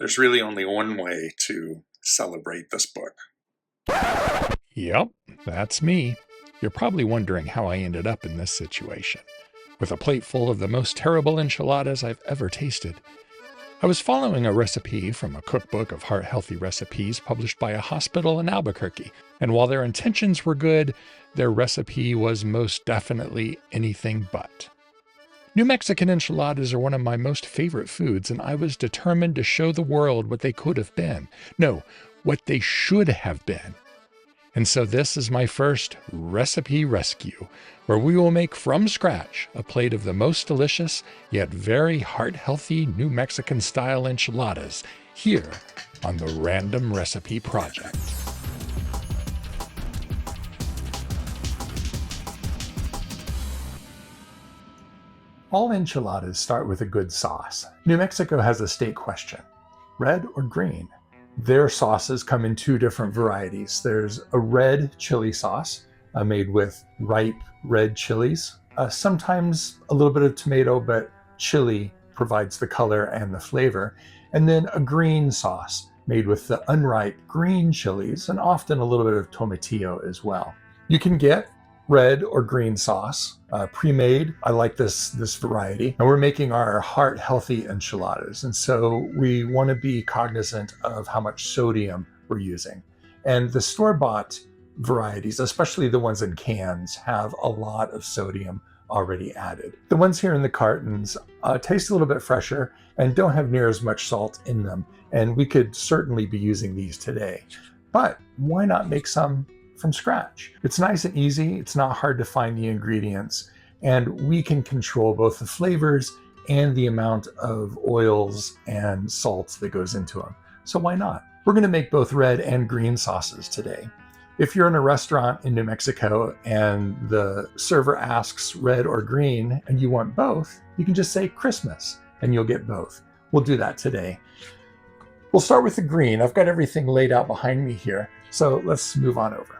There's really only one way to celebrate this book. Yep, that's me. You're probably wondering how I ended up in this situation, with a plate full of the most terrible enchiladas I've ever tasted. I was following a recipe from a cookbook of heart-healthy recipes published by a hospital in Albuquerque, and while their intentions were good, their recipe was most definitely anything but. New Mexican enchiladas are one of my most favorite foods, and I was determined to show the world what they could have been. No, what they should have been. And so this is my first recipe rescue, where we will make from scratch a plate of the most delicious, yet very heart-healthy New Mexican-style enchiladas, here on the Random Recipe Project. All enchiladas start with a good sauce. New Mexico has a state question: red or green? Their sauces come in two different varieties. There's a red chili sauce made with ripe red chilies, sometimes a little bit of tomato, but chili provides the color and the flavor. And then a green sauce made with the unripe green chilies and often a little bit of tomatillo as well. You can get red or green sauce, pre-made. I like this variety. And we're making our heart-healthy enchiladas. And so we want to be cognizant of how much sodium we're using. And the store-bought varieties, especially the ones in cans, have a lot of sodium already added. The ones here in the cartons taste a little bit fresher and don't have near as much salt in them. And we could certainly be using these today. But why not make some from scratch? It's nice and easy. It's not hard to find the ingredients, and we can control both the flavors and the amount of oils and salts that goes into them. So why not? We're going to make both red and green sauces today. If you're in a restaurant in New Mexico and the server asks red or green and you want both, you can just say Christmas and you'll get both. We'll do that today. We'll start with the green. I've got everything laid out behind me here, so let's move on over.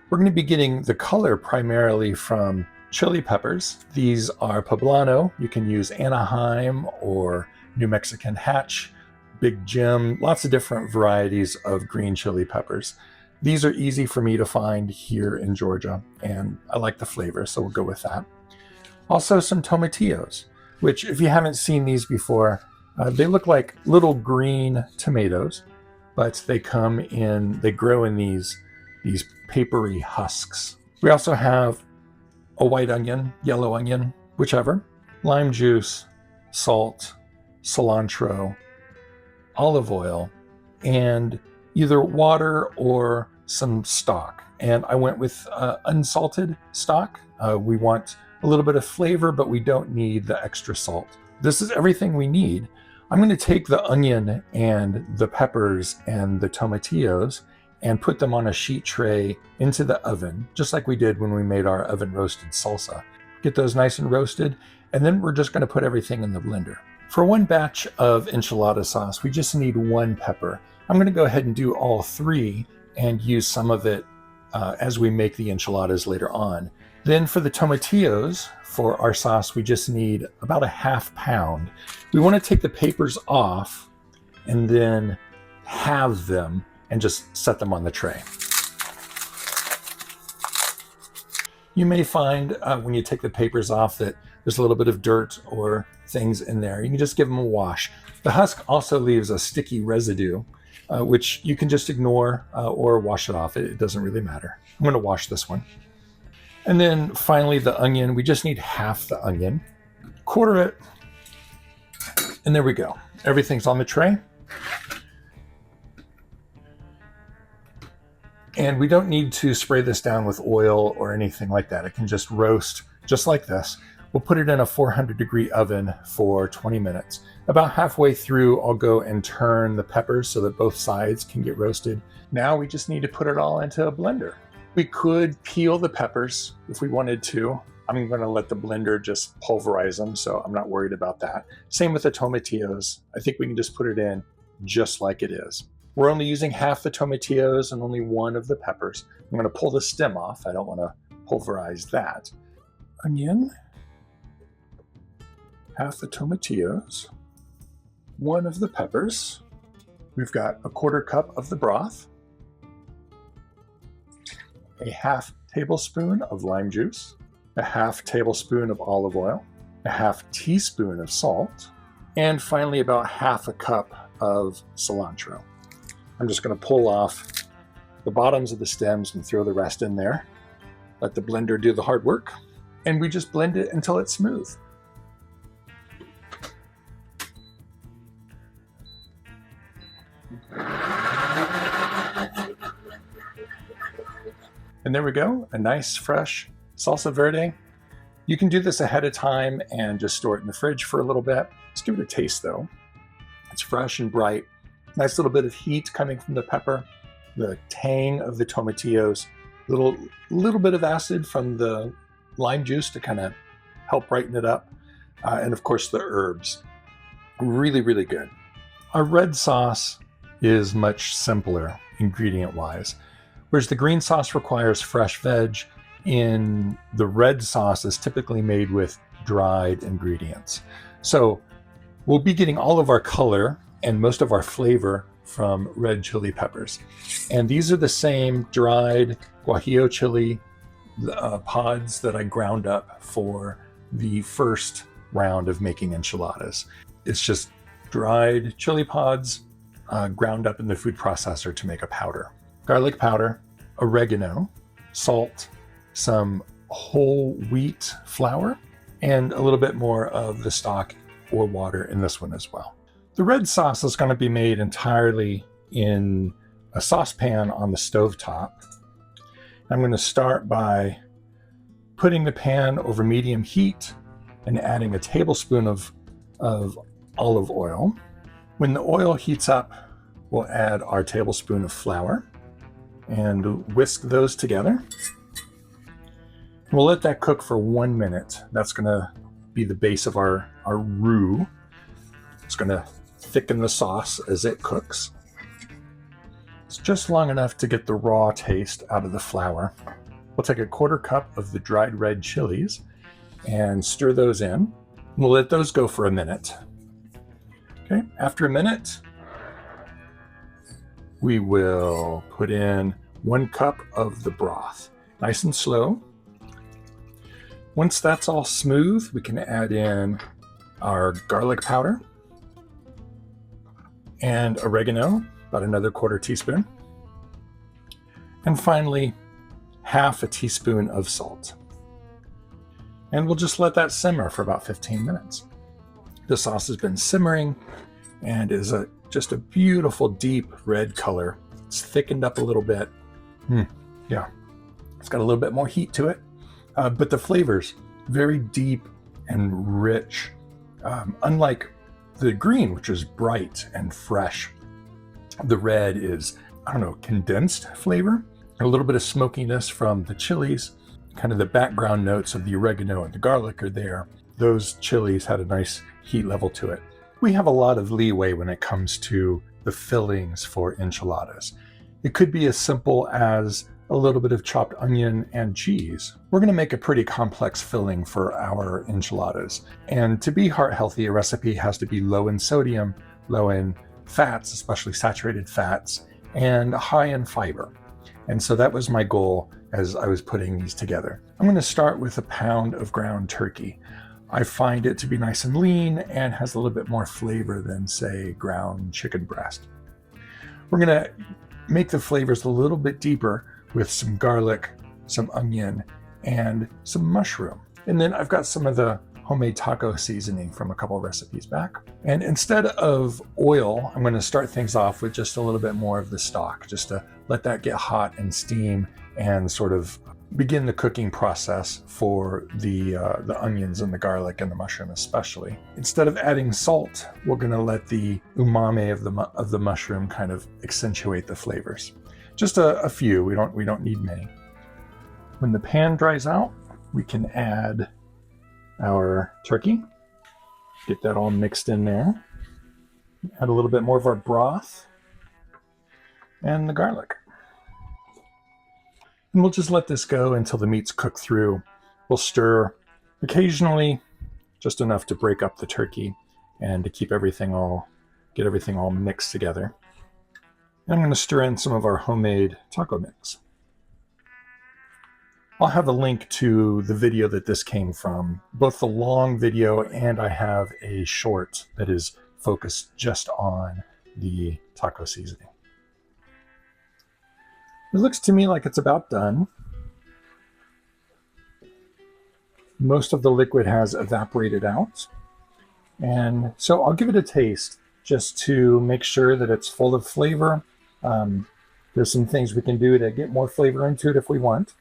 We're going to be getting the color primarily from chili peppers. These are poblano. You can use Anaheim or New Mexican Hatch, Big Jim, lots of different varieties of green chili peppers. These are easy for me to find here in Georgia, and I like the flavor, so we'll go with that. Also some tomatillos, which if you haven't seen these before, they look like little green tomatoes, but they grow in these papery husks. We also have a white onion, yellow onion, whichever, lime juice, salt, cilantro, olive oil, and either water or some stock. And I went with unsalted stock. We want a little bit of flavor, but we don't need the extra salt. This is everything we need. I'm going to take the onion and the peppers and the tomatillos and put them on a sheet tray into the oven, just like we did when we made our oven roasted salsa. Get those nice and roasted, and then we're just going to put everything in the blender. For one batch of enchilada sauce, we just need one pepper. I'm going to go ahead and do all three and use some of it as we make the enchiladas later on. Then for the tomatillos, for our sauce, we just need about a ½ pound. We want to take the papers off and then halve them and just set them on the tray. You may find when you take the papers off that there's a little bit of dirt or things in there. You can just give them a wash. The husk also leaves a sticky residue, which you can just ignore or wash it off. It doesn't really matter. I'm going to wash this one. And then finally the onion. We just need half the onion. Quarter it. And there we go. Everything's on the tray. And we don't need to spray this down with oil or anything like that. It can just roast just like this. We'll put it in a 400-degree oven for 20 minutes. About halfway through, I'll go and turn the peppers so that both sides can get roasted. Now we just need to put it all into a blender. We could peel the peppers if we wanted to. I'm going to let the blender just pulverize them, so I'm not worried about that. Same with the tomatillos. I think we can just put it in just like it is. We're only using half the tomatillos and only one of the peppers. I'm going to pull the stem off. I don't want to pulverize that. Onion, half the tomatillos, one of the peppers, We've got a 1/4 cup of the broth, a 1/2 tablespoon of lime juice, a 1/2 tablespoon of olive oil, a 1/2 teaspoon of salt, and finally about 1/2 cup of cilantro. I'm just going to pull off the bottoms of the stems and throw the rest in there. Let the blender do the hard work, and we just blend it until it's smooth. And there we go, a nice fresh salsa verde. You can do this ahead of time and just store it in the fridge for a little bit. Let's give it a taste though. It's fresh and bright. Nice little bit of heat coming from the pepper, the tang of the tomatillos, little bit of acid from the lime juice to kind of help brighten it up, and of course the herbs. Really, really good. Our red sauce is much simpler ingredient-wise. Whereas the green sauce requires fresh veg, in the red sauce is typically made with dried ingredients. So we'll be getting all of our color and most of our flavor from red chili peppers. And these are the same dried guajillo chili pods that I ground up for the first round of making enchiladas. It's just dried chili pods ground up in the food processor to make a powder. Garlic powder, oregano, salt, some whole wheat flour, and a little bit more of the stock or water in this one as well. The red sauce is going to be made entirely in a saucepan on the stovetop. I'm going to start by putting the pan over medium heat and adding a tablespoon of olive oil. When the oil heats up, we'll add our tablespoon of flour and whisk those together. We'll let that cook for 1 minute. That's going to be the base of our roux. It's going to thicken the sauce as it cooks. It's just long enough to get the raw taste out of the flour. We'll take a 1/4 cup of the dried red chilies and stir those in. We'll let those go for a minute. Okay, after a minute, we will put in 1 cup of the broth, nice and slow. Once that's all smooth, we can add in our garlic powder and oregano, about another 1/4 teaspoon. And finally, 1/2 teaspoon of salt. And we'll just let that simmer for about 15 minutes. The sauce has been simmering and is just a beautiful deep red color. It's thickened up a little bit. Yeah, it's got a little bit more heat to it, but the flavors very deep and rich. Unlike the green, which is bright and fresh, the red is, I don't know, condensed flavor, a little bit of smokiness from the chilies, kind of the background notes of the oregano and the garlic are there. Those chilies had a nice heat level to it. We have a lot of leeway when it comes to the fillings for enchiladas. It could be as simple as a little bit of chopped onion and cheese. We're going to make a pretty complex filling for our enchiladas. And to be heart healthy, a recipe has to be low in sodium, low in fats, especially saturated fats, and high in fiber. And so that was my goal as I was putting these together. I'm going to start with a pound of ground turkey. I find it to be nice and lean and has a little bit more flavor than, say, ground chicken breast. We're going to make the flavors a little bit deeper with some garlic, some onion, and some mushroom. And then I've got some of the homemade taco seasoning from a couple of recipes back. And instead of oil, I'm going to start things off with just a little bit more of the stock, just to let that get hot and steam and sort of begin the cooking process for the onions and the garlic and the mushroom especially. Instead of adding salt, we're going to let the umami of the mushroom kind of accentuate the flavors. Just a few, we don't need many. When the pan dries out, we can add our turkey, get that all mixed in there, add a little bit more of our broth and the garlic. And we'll just let this go until the meat's cooked through. We'll stir occasionally, just enough to break up the turkey and to keep get everything all mixed together. And I'm going to stir in some of our homemade taco mix. I'll have a link to the video that this came from, both the long video and I have a short that is focused just on the taco seasoning. It looks to me like it's about done. Most of the liquid has evaporated out. And so I'll give it a taste just to make sure that it's full of flavor. There's some things we can do to get more flavor into it if we want.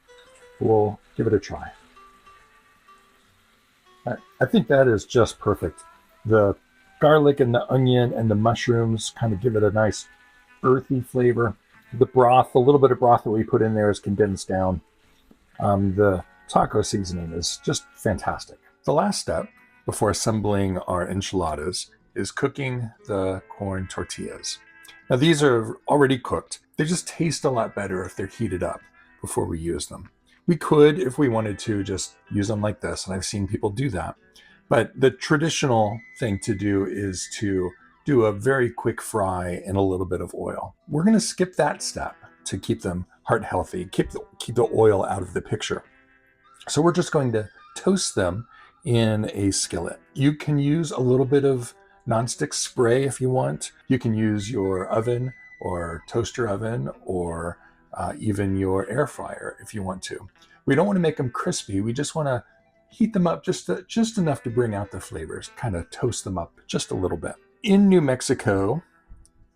We'll give it a try. I think that is just perfect. The garlic and the onion and the mushrooms kind of give it a nice earthy flavor. The broth, the little bit of broth that we put in there is condensed down. The taco seasoning is just fantastic. The last step before assembling our enchiladas is cooking the corn tortillas. Now these are already cooked. They just taste a lot better if they're heated up before we use them. We could, if we wanted to, just use them like this, and I've seen people do that. But the traditional thing to do is to do a very quick fry in a little bit of oil. We're going to skip that step to keep them heart healthy, keep the oil out of the picture. So we're just going to toast them in a skillet. You can use a little bit of nonstick spray if you want. You can use your oven or toaster oven or even your air fryer if you want to. We don't want to make them crispy. We just want to heat them up just enough to bring out the flavors, kind of toast them up just a little bit. In New Mexico,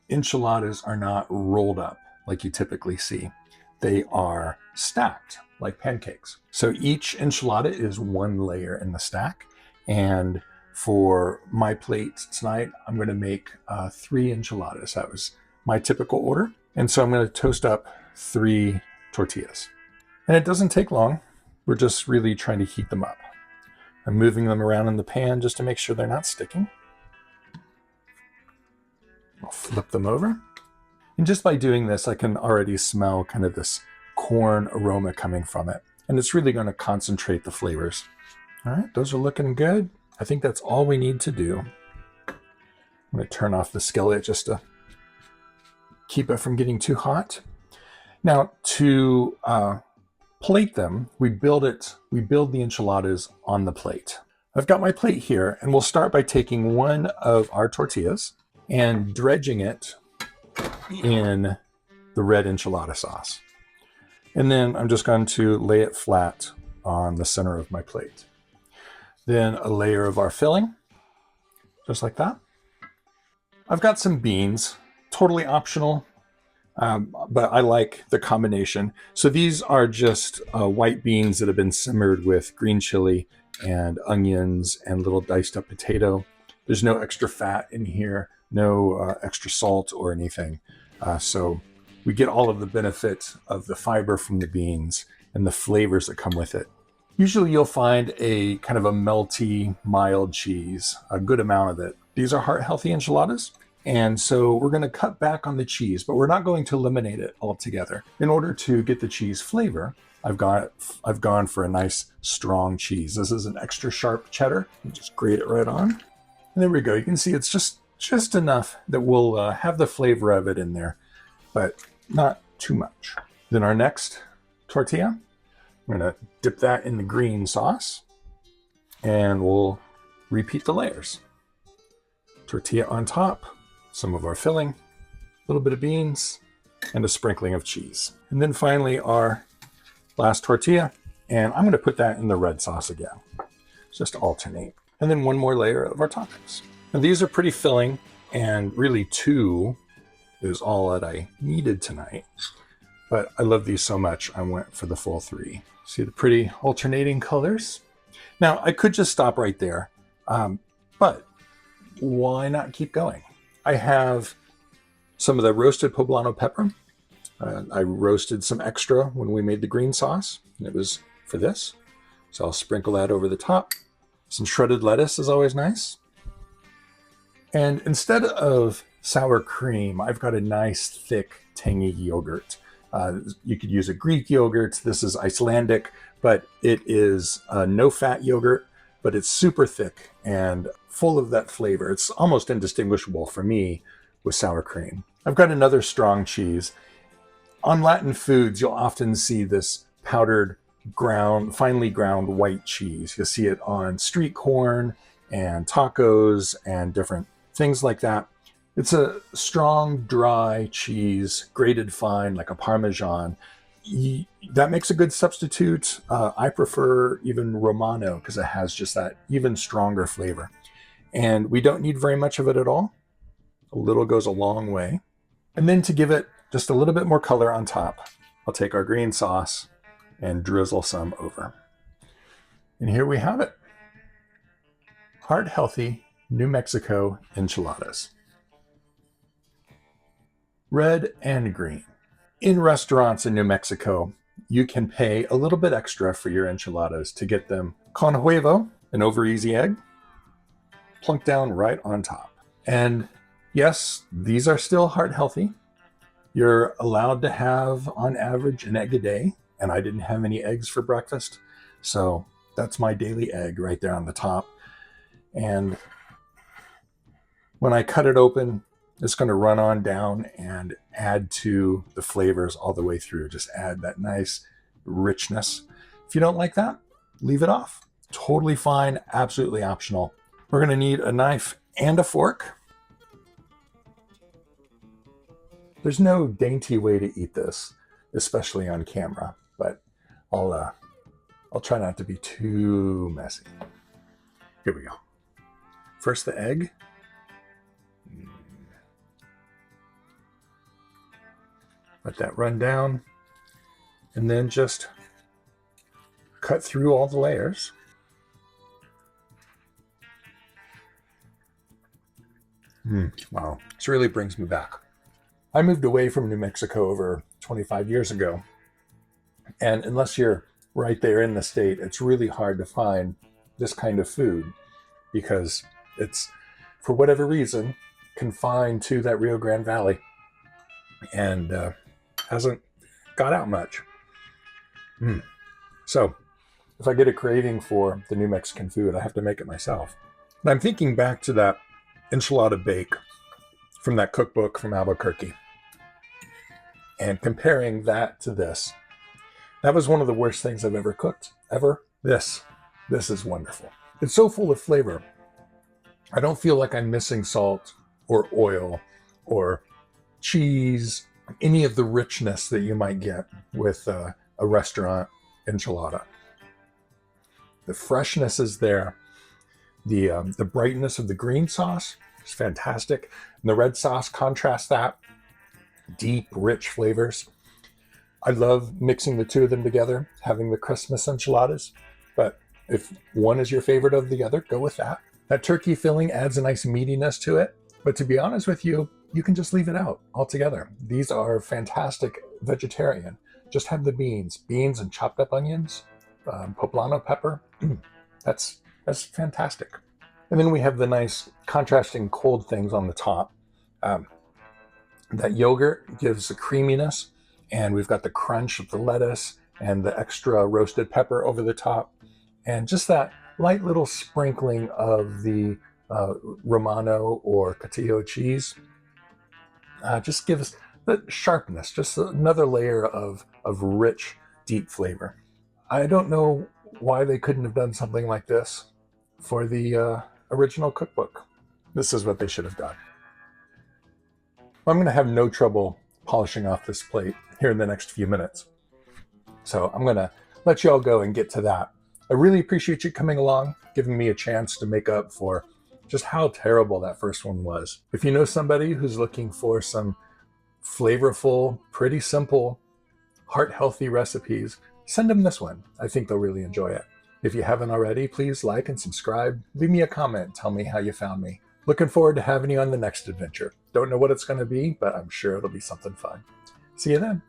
enchiladas are not rolled up like you typically see. They are stacked like pancakes. So each enchilada is one layer in the stack. And for my plate tonight, I'm going to make 3 enchiladas. That was my typical order. And so I'm going to toast up 3 tortillas. And it doesn't take long. We're just really trying to heat them up. I'm moving them around in the pan just to make sure they're not sticking. I'll flip them over. And just by doing this, I can already smell kind of this corn aroma coming from it. And it's really going to concentrate the flavors. All right, those are looking good. I think that's all we need to do. I'm going to turn off the skillet just to keep it from getting too hot. Now, to plate them, we build the enchiladas on the plate. I've got my plate here, and we'll start by taking one of our tortillas and dredging it in the red enchilada sauce. And then I'm just going to lay it flat on the center of my plate. Then a layer of our filling, just like that. I've got some beans, totally optional, but I like the combination. So these are just white beans that have been simmered with green chili and onions and little diced up potato. There's no extra fat in here, no extra salt or anything. So we get all of the benefit of the fiber from the beans and the flavors that come with it. Usually you'll find a kind of a melty, mild cheese, a good amount of it. These are heart-healthy enchiladas. And so we're going to cut back on the cheese, but we're not going to eliminate it altogether. In order to get the cheese flavor, I've gone for a nice strong cheese. This is an extra sharp cheddar. You just grate it right on. And there we go. You can see it's just enough that we'll have the flavor of it in there, but not too much. Then our next tortilla, I'm going to dip that in the green sauce, and we'll repeat the layers. Tortilla on top, some of our filling, a little bit of beans, and a sprinkling of cheese. And then finally our last tortilla, and I'm going to put that in the red sauce again, just to alternate. And then one more layer of our toppings. Now these are pretty filling, and really 2 is all that I needed tonight. But I love these so much, I went for the full 3. See the pretty alternating colors? Now I could just stop right there, but why not keep going? I have some of the roasted poblano pepper. I roasted some extra when we made the green sauce, and it was for this. So I'll sprinkle that over the top. Some shredded lettuce is always nice. And instead of sour cream, I've got a nice thick tangy yogurt. You could use a Greek yogurt. This is Icelandic, but it is no fat yogurt, but it's super thick and full of that flavor. It's almost indistinguishable for me with sour cream. I've got another strong cheese. On Latin foods, you'll often see this powdered finely ground white cheese. You'll see it on street corn and tacos and different things like that. It's a strong, dry cheese, grated fine, like a Parmesan. That makes a good substitute. I prefer even Romano because it has just that even stronger flavor. And we don't need very much of it at all. A little goes a long way. And then to give it just a little bit more color on top, I'll take our green sauce and drizzle some over. And here we have it. Heart-healthy New Mexico enchiladas. Red and green. In restaurants in New Mexico, you can pay a little bit extra for your enchiladas to get them con huevo, an over-easy egg, plunked down right on top. And yes, these are still heart-healthy. You're allowed to have, on average, an egg a day, and I didn't have any eggs for breakfast, so that's my daily egg right there on the top. And when I cut it open, it's going to run on down and add to the flavors all the way through. Just add that nice richness. If you don't like that, leave it off. Totally fine, absolutely optional. We're going to need a knife and a fork. There's no dainty way to eat this, especially on camera, but I'll try not to be too messy. Here we go. First the egg. Let that run down, and then just cut through all the layers. Wow, this really brings me back. I moved away from New Mexico over 25 years ago, and unless you're right there in the state, it's really hard to find this kind of food because it's, for whatever reason, confined to that Rio Grande Valley and hasn't got out much. So if I get a craving for the New Mexican food, I have to make it myself. And I'm thinking back to that enchilada bake from that cookbook from Albuquerque and comparing that to this. That was one of the worst things I've ever cooked, ever. This is wonderful. It's so full of flavor. I don't feel like I'm missing salt or oil or cheese, any of the richness that you might get with a restaurant enchilada. The freshness is there. The brightness of the green sauce is fantastic. And the red sauce contrasts that. Deep, rich flavors. I love mixing the two of them together, having the Christmas enchiladas. But if one is your favorite of the other, go with that. That turkey filling adds a nice meatiness to it. But to be honest with you, you can just leave it out altogether. These are fantastic vegetarian. Just have the beans and chopped up onions, poblano pepper. That's fantastic. And then we have the nice contrasting cold things on the top. That yogurt gives a creaminess, and we've got the crunch of the lettuce and the extra roasted pepper over the top, and just that light little sprinkling of the Romano or Catillo cheese. Just gives the sharpness, just another layer of rich, deep flavor. I don't know why they couldn't have done something like this for the original cookbook. This is what they should have done. I'm going to have no trouble polishing off this plate here in the next few minutes. So I'm going to let you all go and get to that. I really appreciate you coming along, giving me a chance to make up for just how terrible that first one was. If you know somebody who's looking for some flavorful, pretty simple, heart-healthy recipes, send them this one. I think they'll really enjoy it. If you haven't already, please like and subscribe. Leave me a comment. Tell me how you found me. Looking forward to having you on the next adventure. Don't know what it's going to be, but I'm sure it'll be something fun. See you then.